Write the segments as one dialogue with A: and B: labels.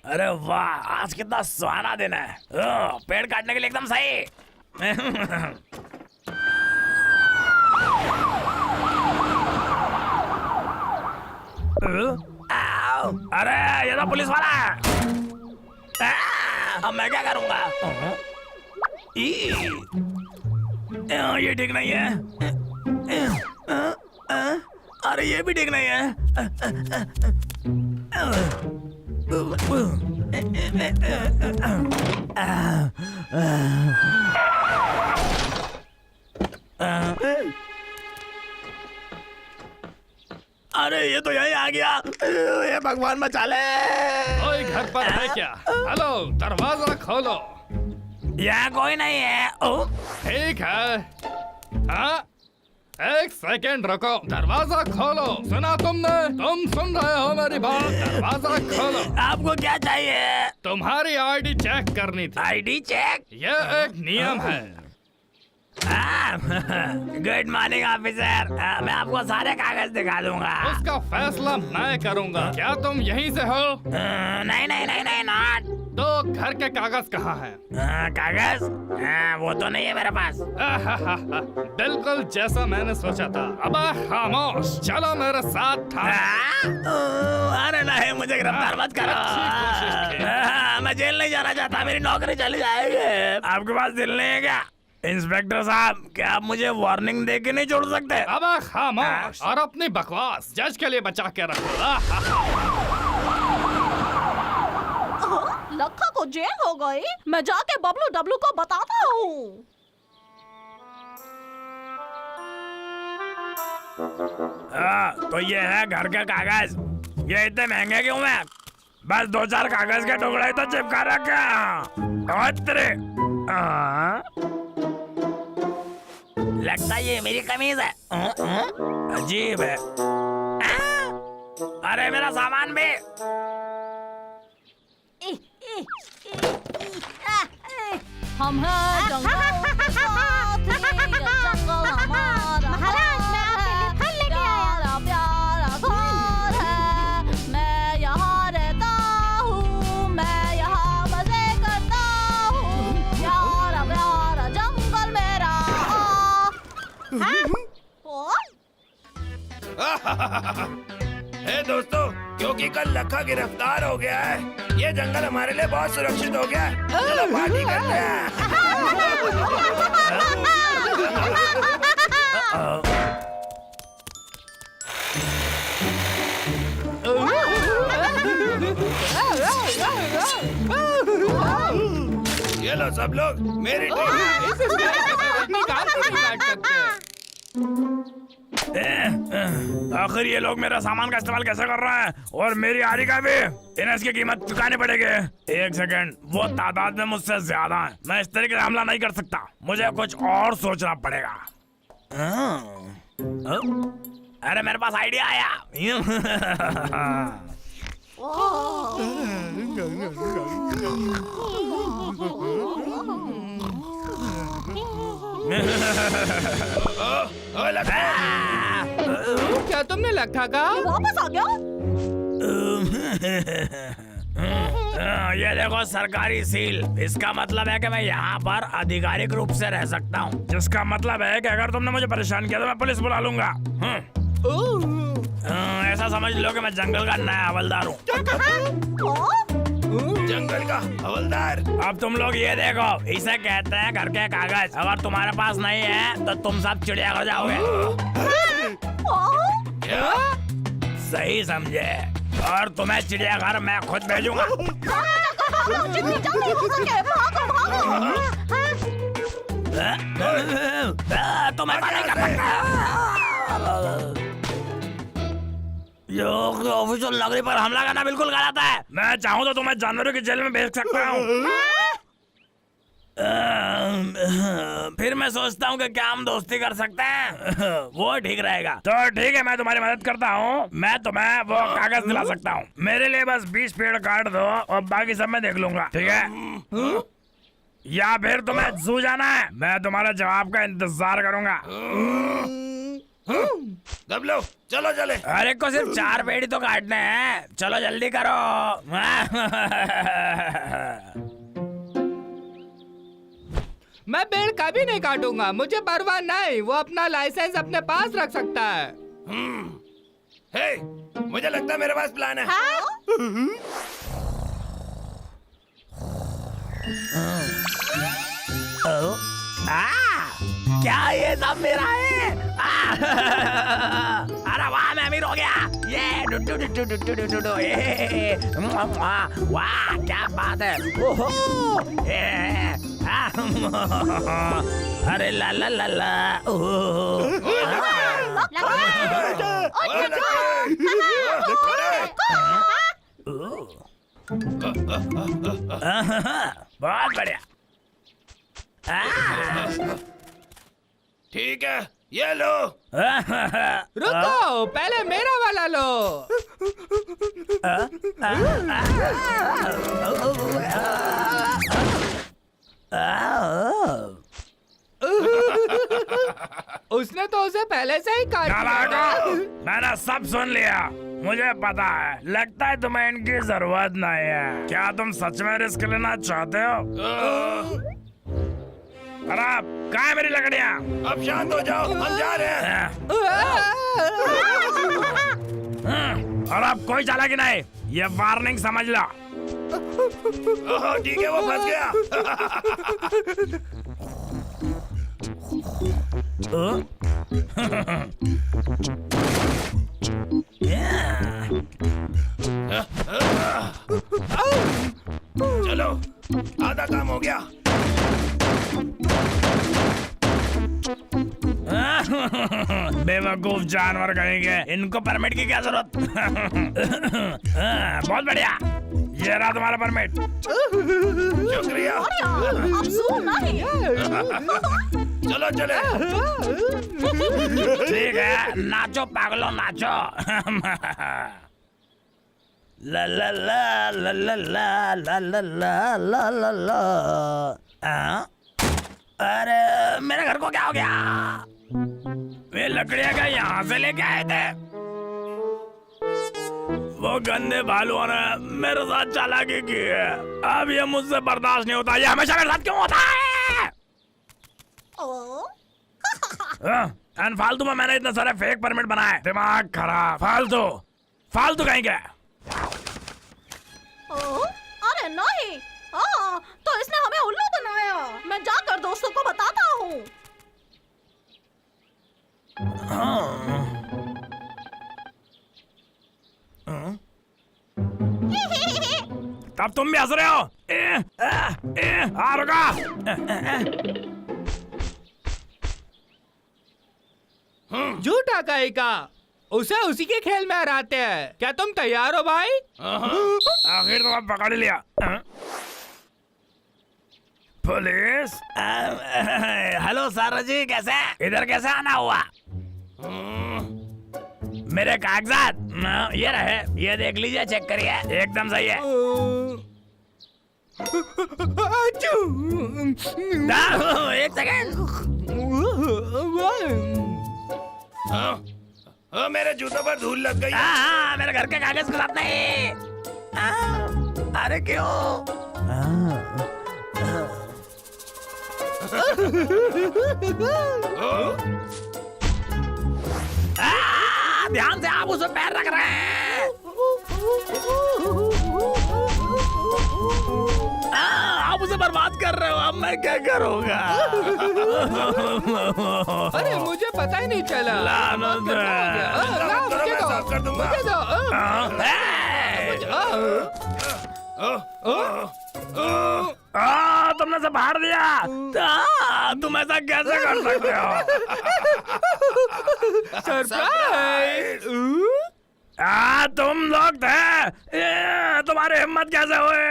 A: अरे वाह, आज कितना सुहाना दिन है। पेड़ काटने के लिए एकदम सही। अरे ये तो पुलिस वाला है। अब मैं क्या करूंगा? ये ठीक नहीं है। अरे ये भी ठीक नहीं है। अरे ये तो यही आ गया। ये भगवान बचा ले।
B: कोई घर पर है क्या? हेलो, दरवाजा खोलो।
A: यहाँ कोई नहीं है।
B: ठीक है। हाँ, एक सेकेंड रुको, दरवाजा खोलो। सुना तुमने? तुम सुन रहे हो मेरी बात? दरवाजा खोलो।
A: आपको क्या चाहिए?
B: तुम्हारी आईडी चेक करनी थी।
A: ID check?
B: ये एक नियम है।
A: Good morning officer. मैं आपको सारे कागज दिखा दूंगा।
B: उसका फैसला मैं करूंगा। क्या तुम यहीं से हो?
A: नहीं नहीं नहीं नहीं नॉट।
B: तो घर के कागज कहाँ हैं?
A: कागज? वो तो नहीं है मेरे पास।
B: बिल्कुल जैसा मैंने सोचा था। अब खामोश, चलो मेरे साथ था।
A: अरे नहीं, मुझे गिरफ्तार मत करो। मैं जेल नहीं जाना चाहता, मेरी नौकरी चली जाएगी। आपके पास दिल नहीं है क्या इंस्पेक्टर साहब? क्या आप मुझे वार्निंग दे के नहीं छोड़ सकते?
B: अब खामोश और अपनी बकवास जज के लिए बचा के रखो।
C: लखा को जेल हो गई। मैं जाके बबलू डब्लू को बताता हूँ।
A: तो ये है घर के कागज। ये इतने महंगे क्यों हैं? बस 2-4 कागज के टुकड़े तो चिपका रखे। लगता है ये मेरी कमीज है। अजीब है। अरे मेरा सामान भी।
C: हम हैं जंगल के साथी, ये जंगल हमारा। महाराज, मैं आपके लिए फल लेके आया। प्यारा घर है, मैं यहाँ रहता हूँ, मैं यहाँ मजे करता हूँ। प्यारा प्यारा जंगल मेरा।
A: हे दोस्तों, क्योंकि कल लखा गिरफ्तार हो गया है, ये जंगल हमारे लिए बहुत सुरक्षित हो गया है। चलो पार्टी करते हैं। ये लो सब लोग, मेरी आखिर ये लोग मेरा सामान का इस्तेमाल कैसे कर रहे हैं, और मेरी आरी का भी। इन्हें इसकी कीमत चुकानी पड़ेगी। एक सेकंड, वो तादाद में मुझसे ज्यादा है। मैं इस तरीके से हमला नहीं कर सकता, मुझे कुछ और सोचना पड़ेगा। अरे मेरे पास आइडिया आया।
B: क्या तुमने लखा का
C: वापस आ गया?
A: ये देखो सरकारी सील। इसका मतलब है कि मैं यहाँ पर आधिकारिक रूप से रह सकता हूँ, जिसका मतलब है कि अगर तुमने मुझे परेशान किया तो मैं पुलिस बुला लूंगा। ऐसा समझ लो कि मैं जंगल का नया हवलदार हूँ। जंगल का हवलदार। अब तुम लोग ये देखो, इसे कहते हैं घर के कागज। अगर तुम्हारे पास नहीं है तो तुम सब चिड़ियाघर जाओगे। क्या? सही समझे। और तुम्हें चिड़ियाघर मैं खुद भेजूंगा।
C: जितनी जल्दी हो सके भागो भागो।
A: तुम्हें नहीं कर सकता। ऑफिशियल नौकरी पर हमला करना बिल्कुल गलत है। मैं चाहूँ तो तुम्हें जानवरों की जेल में भेज सकता हूँ। फिर मैं सोचता हूँ कि क्या हम दोस्ती कर सकते हैं। वो ठीक रहेगा। तो ठीक है, मैं तुम्हारी मदद करता हूँ। मैं तुम्हें वो कागज दिला सकता हूँ। मेरे लिए बस 20 पेड़ काट दो और बाकी सब मैं देख लूंगा, ठीक है? या फिर तुम्हें जू जाना है? मैं तुम्हारे जवाब का इंतजार करूंगा।
D: गबलो चलो चले।
A: अरे को सिर्फ 4 पेड़ी तो काटने हैं, चलो जल्दी करो।
B: मैं पेड़ कभी नहीं काटूंगा, मुझे परवाह नहीं। वो अपना लाइसेंस अपने पास रख सकता है।
D: हे, मुझे लगता है मेरे पास प्लान है।
A: क्या ये सब मेरा है? अरे वाह, मैं अमीर हो गया। ये डुडू डुडू डुडू डुडू डुडू, वाह क्या बात है। ओहो, अरे ला ला ला ला। बहुत बढ़िया।
D: ठीक है, ये लो।
B: रुको, पहले मेरा वाला लो। उसने तो उसे पहले से ही काट दिया।
A: मैंने सब सुन लिया, मुझे पता है। लगता है तुम्हें इनकी जरूरत नहीं है। क्या तुम सच में रिस्क लेना चाहते हो? अरे कहाँ है मेरी लकड़ियाँ?
D: अब शांत हो जाओ, हम जा रहे हैं।
A: और अब कोई चालाकी नहीं, ये वार्निंग समझ लो।
D: ठीक है, वो फंस गया। चलो, आधा काम हो गया।
A: बेवकूफ जानवर कहेंगे, इनको परमिट की क्या जरूरत? बहुत बढ़िया, ये रहा तुम्हारा परमिट।
D: शुक्रिया। चलो चले।
A: ठीक है, नाचो पागलो नाचो। ला ला ला ला ला ला ला ला ला ला ला ला। अरे मेरे घर को क्या हो गया? वे लकड़ियां का यहाँ से लेके आए थे। वो गंदे भालुओं ने मेरे साथ चालाकी की है। अब ये मुझसे बर्दाश्त नहीं होता। ये हमेशा मेरे साथ क्यों होता है? एंड फालतू में मैंने इतने सारे फेक परमिट बनाए। दिमाग खराब। फालतू फालतू कहीं क्या?
C: अरे नहीं, तो इसने हमें उल्लू बनाया। मैं जाकर दोस्तों को बताता हूँ।
A: तब तुम भी हंस रहे हो? रुका।
B: झूठा कहेगा, उसे उसी के खेल में हराते हैं। क्या तुम तैयार हो भाई?
A: आखिर तो आप पकड़ लिया। पुलिस। हेलो सर जी, कैसे? इधर कैसे आना हुआ? मेरे कागजात ये रहे, ये देख लीजिए, चेक करिए, एकदम सही है। एक सेकेंड।
D: मेरे जूतों पर धूल लग गई।
A: हाँ, मेरे घर के कागज के साथ नहीं। अरे क्यों? ध्यान से, आप उसे पैर रख रहे हैं। आप उसे बर्बाद कर रहे हो। अब मैं क्या करूँगा?
B: अरे मुझे पता ही नहीं चला।
A: लानत है।
D: मैं साफ कर दूंगा।
A: तुमने से फाड़ दिया। तुम ऐसा कैसे कर सकते हो?
B: सरप्राइज।
A: तुम लोग थे। तुम्हारी हिम्मत कैसे हुई?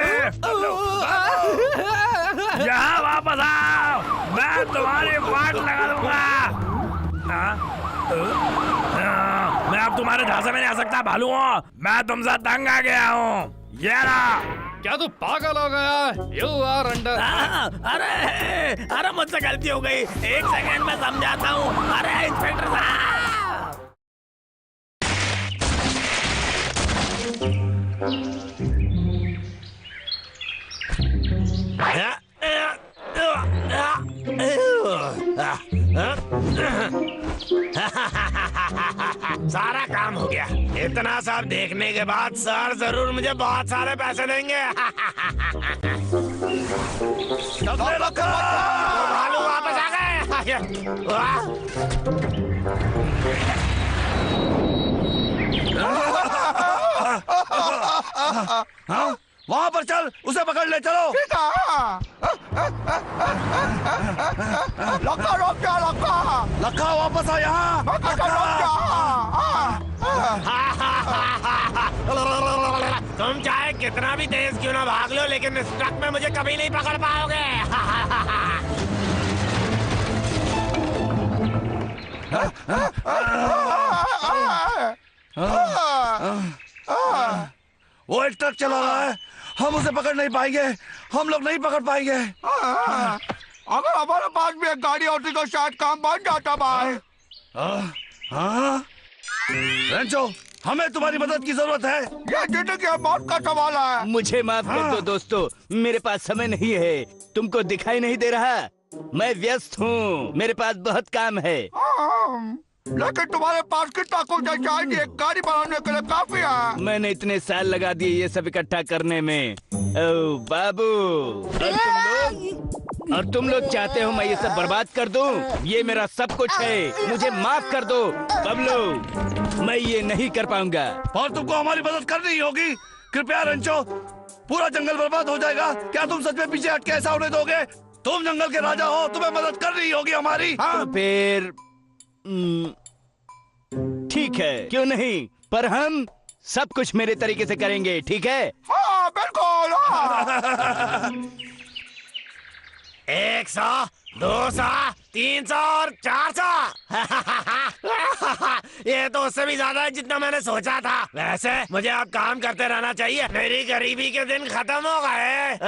A: यहाँ वापस आओ, मैं तुम्हारी वाट लगा दूंगा। मैं अब तुम्हारे झांसे में नहीं आ सकता भालुओं। मैं तुमसे तंग आ गया हूँ। ये रहा।
B: क्या तू पागल हो गया? You are under.
A: अरे मुझसे गलती हो गई। एक सेकंड में समझाता हूँ। अरे इंस्पेक्टर साहब।
D: सारा काम हो गया। इतना सब देखने के बाद सर जरूर मुझे बहुत सारे पैसे देंगे। भालू वापस आ गए।
E: हाँ? वहाँ पर चल, उसे पकड़ ले, चलो। लक्का वापस आ यहाँ।
D: तुम चाहे कितना भी तेज क्यों ना भाग लो, लेकिन इस ट्रक में मुझे कभी नहीं पकड़ पाओगे।
E: वो एक ट्रक चला रहा है, हम उसे पकड़ नहीं पाएंगे, हम लोग नहीं पकड़ पाएंगे।
F: अगर हमारे पास भी एक गाड़ी होती तो शायद काम बन जाता भाई।
E: रेंचो, हमें तुम्हारी मदद की जरूरत है।
F: ये जिंदगी और मौत का सवाल है।
G: मुझे माफ कर दो दोस्तों, मेरे पास समय नहीं है। तुमको दिखाई नहीं दे रहा? मैं व्यस्त हूँ, मेरे पास बहुत काम है।
F: लेकिन तुम्हारे पास कितना कुछ है, शायद एक गाड़ी बनाने के लिए काफी है।
G: मैंने इतने साल लगा दिए ये सब इकट्ठा करने में। ओ बाबू, और तुम लोग चाहते हो मैं ये सब बर्बाद कर दूं? ये मेरा सब कुछ है, मुझे माफ कर दो। बबलू, मैं ये नहीं कर पाऊंगा।
E: और तुमको हमारी मदद करनी होगी। कृपया रेंचो, पूरा जंगल बर्बाद हो जाएगा। क्या तुम सच में पीछे हट के ऐसा होने दोगे? तुम जंगल के राजा हो, तुम्हें मदद करनी होगी हमारी।
G: तो फिर ठीक है, क्यों नहीं, पर हम सब कुछ मेरे तरीके से करेंगे, ठीक है?
F: हाँ बिल्कुल।
D: 100, 200, 300 और 400। ये तो उससे भी ज्यादा है जितना मैंने सोचा था। वैसे मुझे अब काम करते रहना चाहिए, मेरी गरीबी के दिन खत्म हो गए।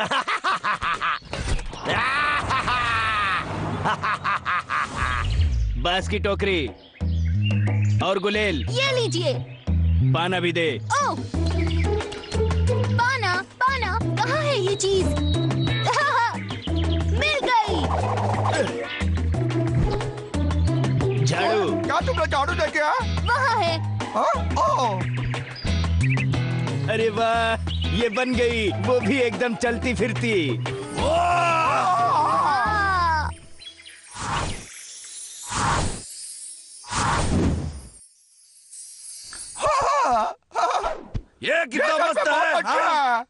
G: बांस की टोकरी और गुलेल,
C: ये लीजिए।
G: पाना भी दे।
C: ओ, पाना पाना कहाँ है ये चीज? मिल गई।
G: झाड़ू।
F: क्या तुमने झाड़ू देखे है?
C: वहाँ है।
F: ओह,
G: अरे वाह, ये बन गई, वो भी एकदम चलती फिरती।
E: ये कितना मस्त
F: बहुत
E: है,
F: अच्छा
E: हाँ?
F: है।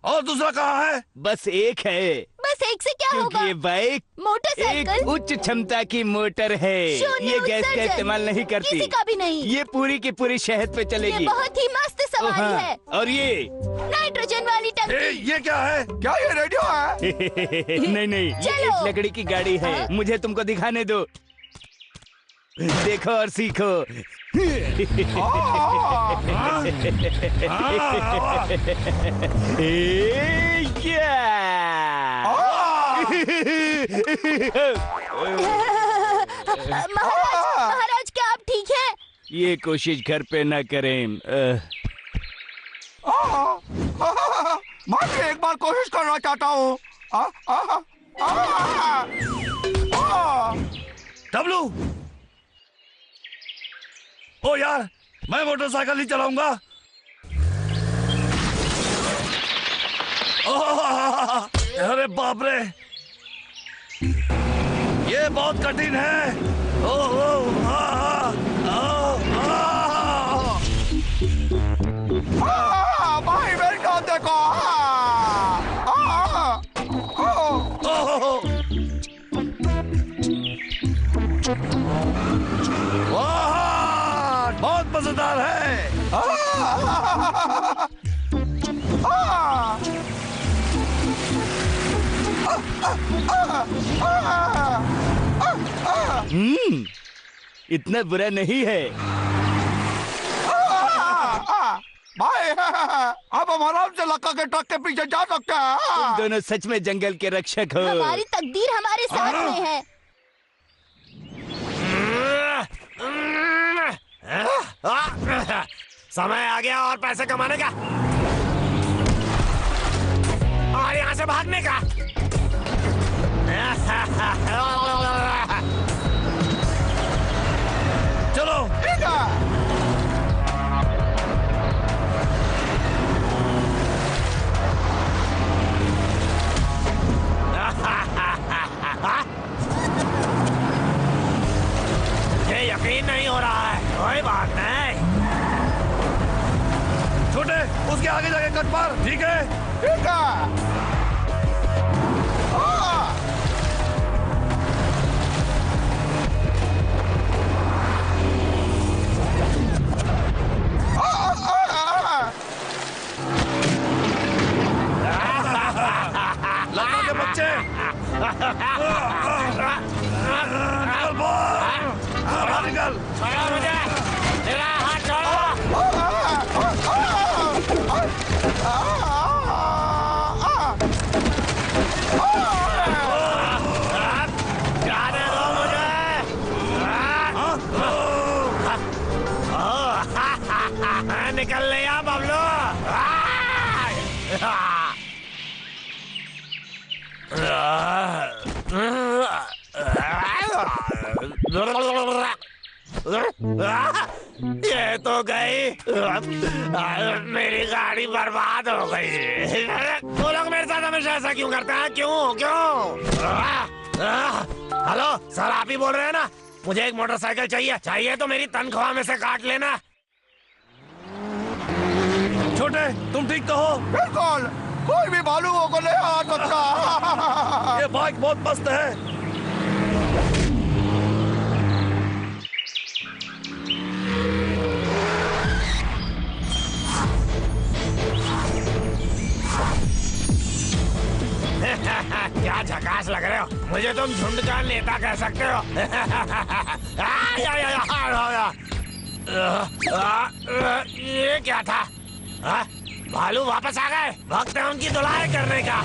E: और दूसरा कहाँ है?
G: बस एक है,
C: बस एक से क्या
G: क्योंकि
C: होगा?
G: ये बाइक एक
C: मोटरसाइकिल
G: उच्च क्षमता की मोटर है।
C: शून्य
G: ये गैस का
C: उत्सर्जन।
G: इस्तेमाल नहीं करती।
C: किसी का भी नहीं।
G: ये पूरी की पूरी शहद पे
C: ये
G: चलेगी।
C: बहुत ही मस्त
G: ओ,
C: सवारी
G: हाँ।
C: है।
G: और ये
C: नाइट्रोजन वाली टंकी।
E: ये क्या है?
F: क्या ये रेडियो है?
G: नहीं नहीं, ये
C: चलो।
G: एक लकड़ी की गाड़ी है। मुझे तुमको दिखाने दो, देखो और सीखो।
C: महाराज क्या आप ठीक हैं?
G: ये कोशिश घर पे न करें।
F: मैं भी एक बार कोशिश करना चाहता हूँ।
E: डब्लू, ओ यार, मैं मोटरसाइकिल ही चलाऊंगा। अरे बाप रे, ये बहुत कठिन है।
F: भाई मेरी तरफ देखो।
E: वाह, बहुत मजेदार है।
G: इतना बुरा नहीं है।
F: भाई अब हम आराम से लक्का के ट्रक के पीछे जा सकते हैं।
G: तुम दोनों सच में जंगल के रक्षक हो।
C: हमारी तकदीर हमारे साथ में है।
D: समय आ गया और पैसे कमाने का। यहाँ से भागने का।
E: चलो
F: ठीक है।
D: ये यकीन नहीं हो रहा है। कोई बात नहीं।
E: छोटे, उसके आगे जाके कट मार, ठीक है?
F: ठीक है। हाँ।
E: लड़का के बच्चे निकल बाहर, बाहर निकल।
D: छोड़ो मुझे, मेरा हाथ छोड़ो। जाने दो मुझे। निकल लिया बबलू। ये तो गई। मेरी गाड़ी बर्बाद हो गई। वो लोग मेरे साथ हमेशा ऐसा क्यों करते हैं? क्यों क्यों? हेलो सर, आप ही बोल रहे हैं ना? मुझे एक मोटरसाइकिल चाहिए तो मेरी तनख्वाह में से काट लेना।
E: छोटे, तुम ठीक तो हो?
F: बिल्कुल, कोई भी भालुओं को नहीं आ सकता।
E: ये बाइक बहुत मस्त है।
D: क्या झकास लग रहे हो। मुझे तुम झुंड का नेता कह सकते हो। ये क्या था? भालू वापस आ गए। वक्त है उनकी धुलाई करने का।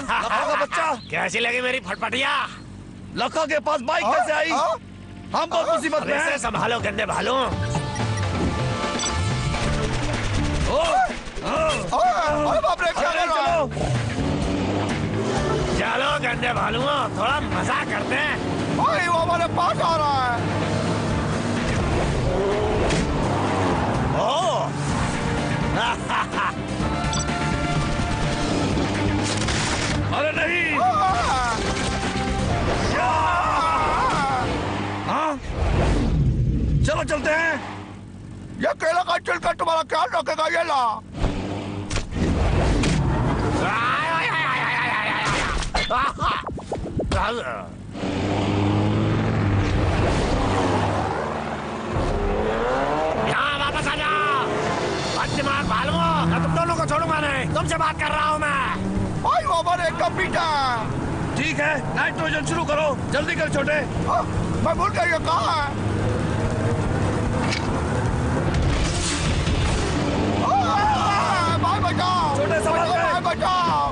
E: लखा का बच्चा,
D: कैसी लगी मेरी फटफटिया?
E: लखा के पास बाइक कैसे आई? हम बहुत मुसीबत में हैं।
D: संभालो गंदे भालू।
F: अरे बाप रे, क्या कर रहा है?
D: चलो गंदे भालुओं, थोड़ा मजा करते हैं।
F: भाई वो हमारे पास आ रहा है।
D: ओ
E: अरे नहीं। हाँ, चलो चलते हैं।
F: ये केला का छिलका तुम्हारा ख्याल रखेगा। ये ला।
D: यहाँ वापस आ जाओ। दिमाग भालुओं, मैं तुम दोनों को छोड़ूंगा नहीं। तुमसे बात कर रहा हूँ मैं।
F: भाई वो हमारे एकदम पीछे है।
E: ठीक है, नाइट्रोजन शुरू करो। जल्दी कर छोटे।
F: मैं भूल गया ये कहाँ है। भाई बचाओ।
E: छोटे संभाल के।
F: भाई बचाओ।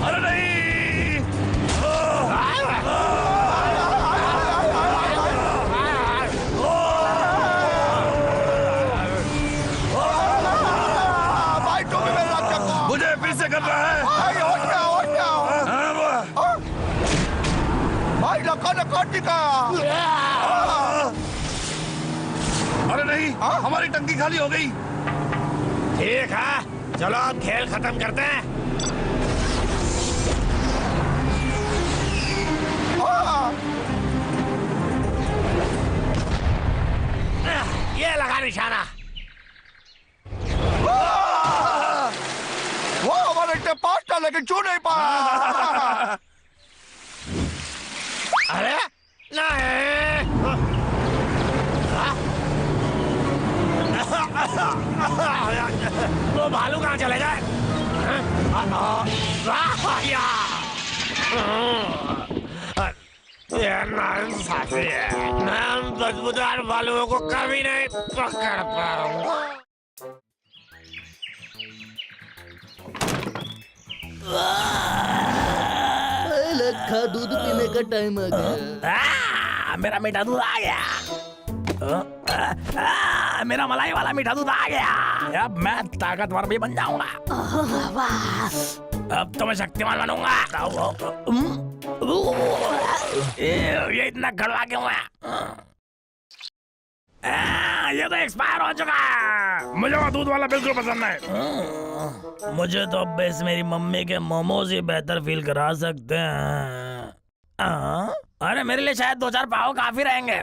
E: अरे नहीं।
F: भाई तुम भी मेरा चक्कर।
E: मुझे फिर से करना है।
F: भाई हट जाओ, हट जाओ।
E: हाँ,
F: भाई लखा ने काट दिखाया।
E: अरे नहीं, हमारी टंकी खाली हो गई।
D: ठीक है, चलो अब खेल खत्म करते हैं। ये लगा निशाना।
F: वो हमारे इतने पास था लेकिन छू नहीं पाया।
D: अरे नहीं। वो भालू कहाँ चले गए? ये नाइंसाफी है। मैं बदबूदार भालुओं को कभी नहीं पकड़ पाऊंगा।
H: लखा दूध पीने का टाइम आ गया।
A: मेरा मीठा दूध आ गया। मेरा मलाई वाला मीठा दूध आ गया। अब मैं ताकतवर भी बन जाऊंगा। अब तो मैं शक्तिमान बनूंगा। ये इतना कड़वा क्यों है? ये तो एक्सपायर हो चुका है। मुझे वो दूध वाला बिल्कुल पसंद नहीं। मुझे तो अब बस मेरी मम्मी के मोमोज ही बेहतर फील करा सकते हैं। अरे मेरे लिए शायद 2-4 पाव काफी रहेंगे।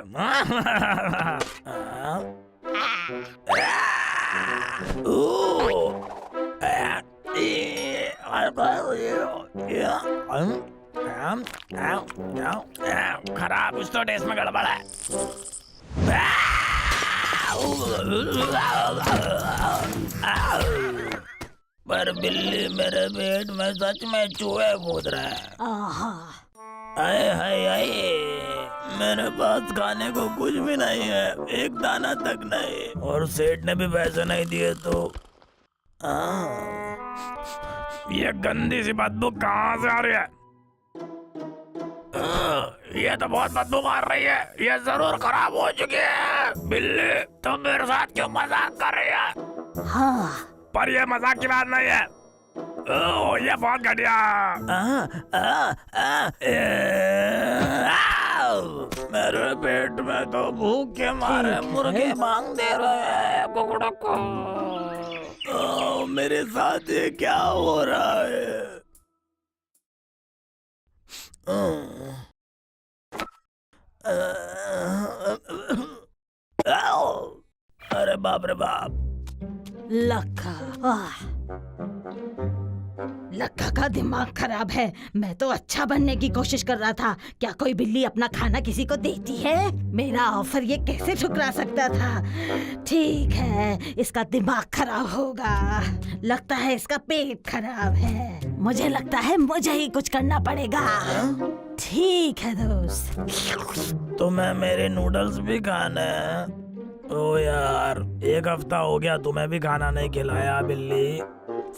A: खराब, कुछ तो टेस्ट में गड़बड़ है। पर बिल्ली मेरे पेट में सच में चूहे कूद रहे हैं। आए हाय आए, मेरे पास खाने को कुछ भी नहीं है, एक दाना तक नहीं, और सेठ ने भी पैसे नहीं दिए तो ये गंदी सी बदबू कहाँ से आ रही है? ये तो बहुत बदबू मार रही है। ये जरूर खराब हो चुकी है। बिल्ली तुम मेरे साथ क्यों मजाक कर रही है? हाँ, पर ये मजाक की बात नहीं है। ये बहुत घटिया। मेरे पेट में तो भूख के मारे मुर्गे मांग दे रहे हैं कुकड़ों को। मेरे साथ ये क्या हो रहा है? अरे बाप रे बाप।
C: लक्का का दिमाग खराब है। मैं तो अच्छा बनने की कोशिश कर रहा था। क्या कोई बिल्ली अपना खाना किसी को देती है? मेरा ऑफर ये कैसे ठुकरा सकता था? ठीक है, इसका दिमाग खराब होगा। लगता है इसका पेट खराब है। मुझे लगता है मुझे ही कुछ करना पड़ेगा। ठीक है दोस्त।
A: तुम्हें मेरे नूडल्स भी खाने हैं? ओ यार, 1 हफ्ता हो गया तुम्हें भी खाना नहीं खिलाया बिल्ली।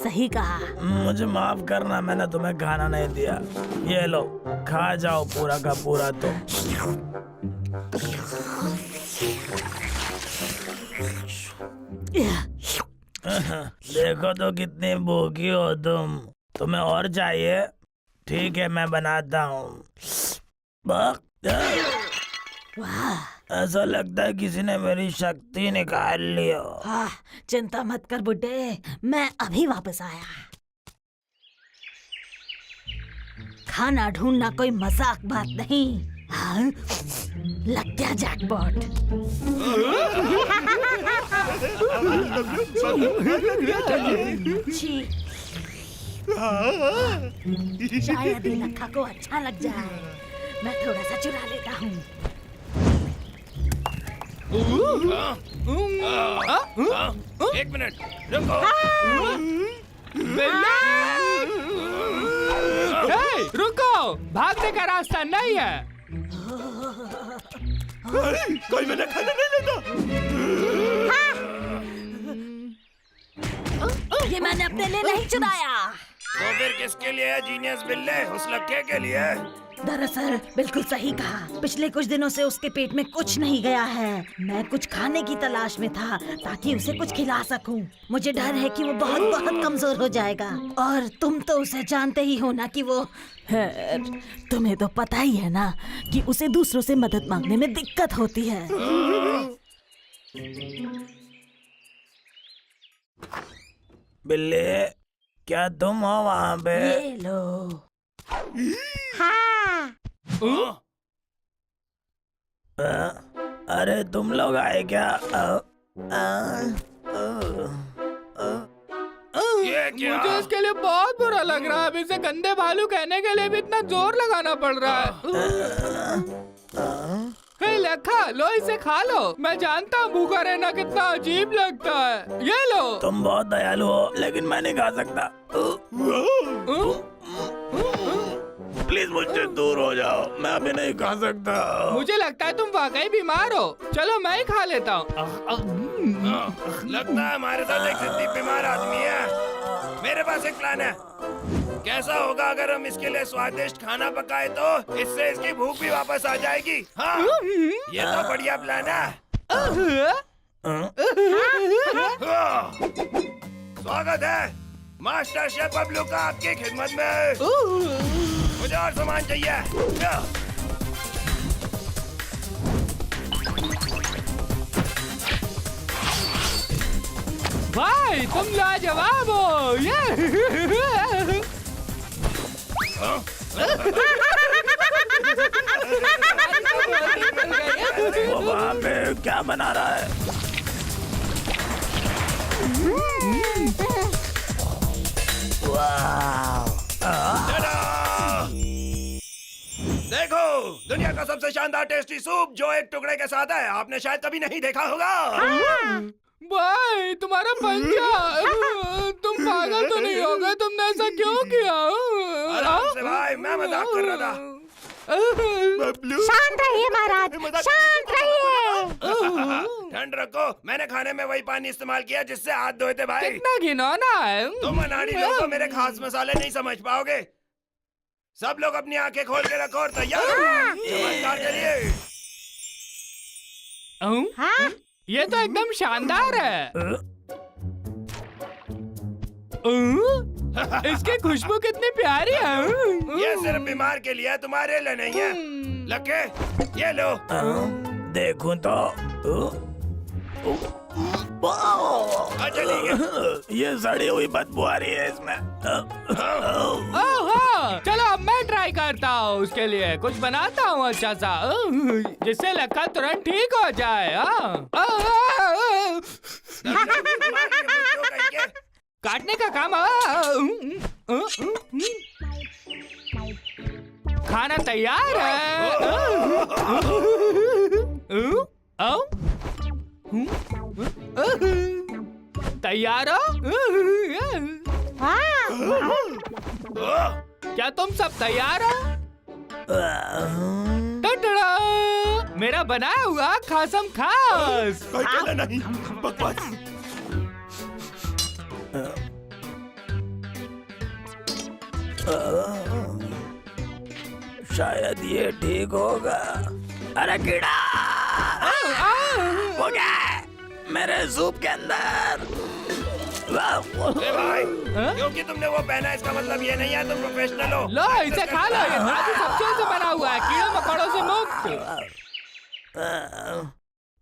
C: सही कहा।
A: मुझे माफ करना, मैंने तुम्हें खाना नहीं दिया। ये लो, खा जाओ पूरा का पूरा। तो देखो तो कितनी भूखी हो तुम। तुम्हें और चाहिए? ठीक है, मैं बनाता हूँ। ऐसा लगता है किसी ने मेरी शक्ति निकाल ली हो।
C: चिंता मत कर बुड्ढे, मैं अभी वापस आया। खाना ढूंढना कोई मजाक बात नहीं। हाँ? लग गया जैकपॉट। शायद ये लक्का को अच्छा लग जाए। मैं थोड़ा सा चुरा लेता हूँ।
A: एक मिनट रुको।
B: रुको, भागने का रास्ता नहीं है।
E: कोई मैंने खाना नहीं लेता।
C: ये मैंने अपने लिए नहीं चुराया।
A: तो फिर किसके लिए है जीनियस बिल्ले? उस लक्के के लिए?
C: दरअसल बिल्कुल सही कहा। पिछले कुछ दिनों से उसके पेट में कुछ नहीं गया है। मैं कुछ खाने की तलाश में था ताकि उसे कुछ खिला सकूं। मुझे डर है कि वो बहुत बहुत कमजोर हो जाएगा। और तुम तो उसे जानते ही हो ना कि वो तुम्हें तो पता ही है ना कि उसे दूसरों से मदद मांगने में दिक्कत होती है।
A: बिल्ले, क्या तुम हो वहाँ पे?
C: ये लो।
A: अरे तुम लोग आए क्या? ये क्या?
B: मुझे इसके लिए बहुत बुरा लग रहा है। अब इसे गंदे भालू कहने के लिए भी इतना जोर लगाना पड़ रहा है। हे लखा, लो इसे खा लो। मैं जानता हूँ भूखा रहना कितना अजीब लगता है। ये लो।
A: तुम बहुत दयालु हो, लेकिन मैं नहीं खा सकता। प्लीज मुझसे दूर हो जाओ, मैं अभी नहीं खा सकता।
B: मुझे लगता है तुम वाकई बीमार हो। चलो मैं ही खा लेता हूँ।
A: लगता है हमारे साथ एक जिद्दी बीमार आदमी है। मेरे पास एक प्लान है।
D: कैसा होगा अगर हम इसके लिए स्वादिष्ट खाना पकाए तो इससे इसकी भूख भी वापस आ जाएगी। हाँ, ये तो बढ़िया प्लान है। स्वागत है मास्टर शेफ बबलू का आपकी खिदमत में। मुझे और सामान चाहिए।
B: भाई तुम लाजवाब हो।
A: वो वहाँ पे क्या बना रहा है?
D: देखो, दुनिया का सबसे शानदार टेस्टी सूप जो एक टुकड़े के साथ है। आपने शायद कभी नहीं देखा होगा।
B: भाई तुम्हारा पंजा। तुम पागल तो नहीं हो गए? तुमने ऐसा क्यों किया?
D: आराम से भाई, मैं मजाक कर रहा था।
C: शांत रहिए महाराज, शांत रहिए।
D: ठंड रखो, मैंने खाने में वही पानी इस्तेमाल किया जिससे हाथ धोए थे भाई।
B: कितना घिनौना है।
D: तुम अनाड़ी लोगों मेरे खास मसाले नहीं समझ पाओगे। सब लोग अपनी आंखें खोल के रखो और तैयार हो चमत्कार के लिए।
C: हाँ?
B: ये तो एकदम शानदार है। इसकी खुशबू कितनी प्यारी है।
D: ये सिर्फ बीमार के लिए है, तुम्हारे लिए नहीं है। लके, ये लो।
A: देखूं तो
D: अच्छा ठीक है।
A: ये सड़ी हुई बदबू आ रही है इसमें।
B: ओहो, चलो अब मैं ट्राई करता हूँ। उसके लिए कुछ बनाता हूँ अच्छा सा, जिससे लक्का तुरंत ठीक हो जाए। काटने का काम। खाना तैयार है। तैयार हो? क्या तुम सब तैयार हो? टटड़ा! मेरा बनाया हुआ खासम खास।
D: नहीं, बकवास।
A: शायद ये ठीक होगा। अरे कीड़ा हो गया मेरे सूप के अंदर।
D: भाई, क्योंकि तुमने वो पहना इसका मतलब ये नहीं है तुम प्रोफेशनल हो।
B: लो इसे खा लो, ये ताजी सब्जियों से बना हुआ है, कीड़ों मकोड़ों से मुक्त।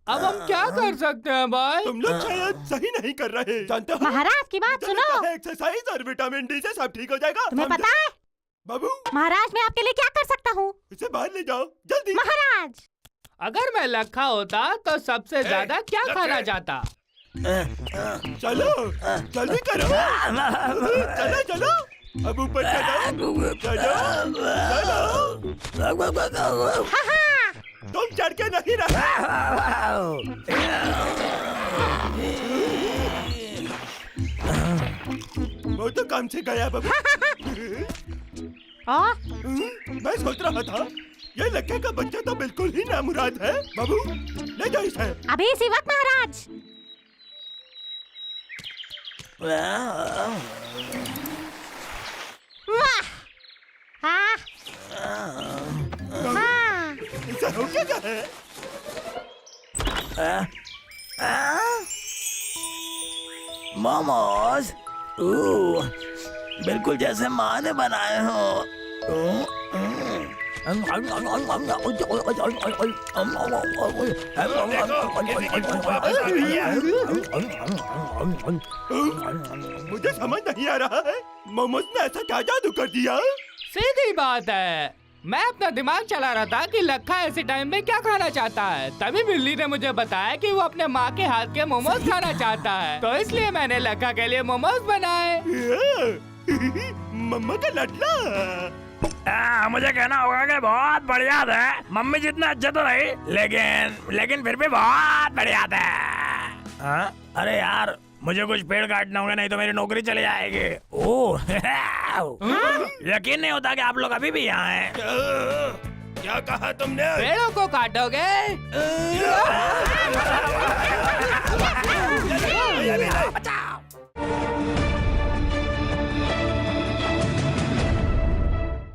B: अब हम क्या कर सकते हैं भाई?
D: तुम लोग शायद सही नहीं कर रहे। जानते हो,
C: महाराज की बात सुनो।
D: एक्सरसाइज और विटामिन डी से सब ठीक हो जाएगा।
C: तुम्हें पता है
D: बाबू,
C: महाराज मैं आपके लिए क्या कर सकता हूँ?
D: इसे बाहर ले जाओ जल्दी।
C: महाराज
B: अगर मैं लखा होता तो सबसे ज्यादा क्या खाना चाहता?
D: चलो जल्दी करो। चलो चलो, अब ऊपर चलो चलो चलो। तुम चढ़ के नहीं रहे। वो तो काम से गया बाबू। मैं सोच रहा था ये लक्के का बच्चा तो बिल्कुल ही नामुराद है। बाबू ले जाओ इसे।
C: अभी इसी वक्त महाराज। वाह! हाँ। हाँ।
D: इसे हो क्या है?
A: मोमोज बिल्कुल जैसे माँ ने बनाए हो।
D: मुझे समझ नहीं आ रहा है, मोमोज ने ऐसा क्या जादू कर दिया?
B: सीधी बात है, मैं अपना दिमाग चला रहा था कि लखा ऐसे टाइम में क्या खाना चाहता है। तभी बिल्ली ने मुझे बताया कि वो अपने माँ के हाथ के मोमोज खाना चाहता है, तो इसलिए मैंने लखा के लिए मोमोज बनाए।
D: मम्मा का लडला।
A: मुझे कहना होगा कि बहुत बढ़िया था। मम्मी जितना अच्छा तो नहीं, लेकिन फिर भी बहुत बढ़िया था। अरे यार, मुझे कुछ पेड़ काटना होगा, नहीं तो मेरी नौकरी चली जाएगी। ओह यकीन नहीं होता कि आप लोग अभी भी यहाँ हैं।
D: क्या कहा तुमने?
B: पेड़ों को काटोगे?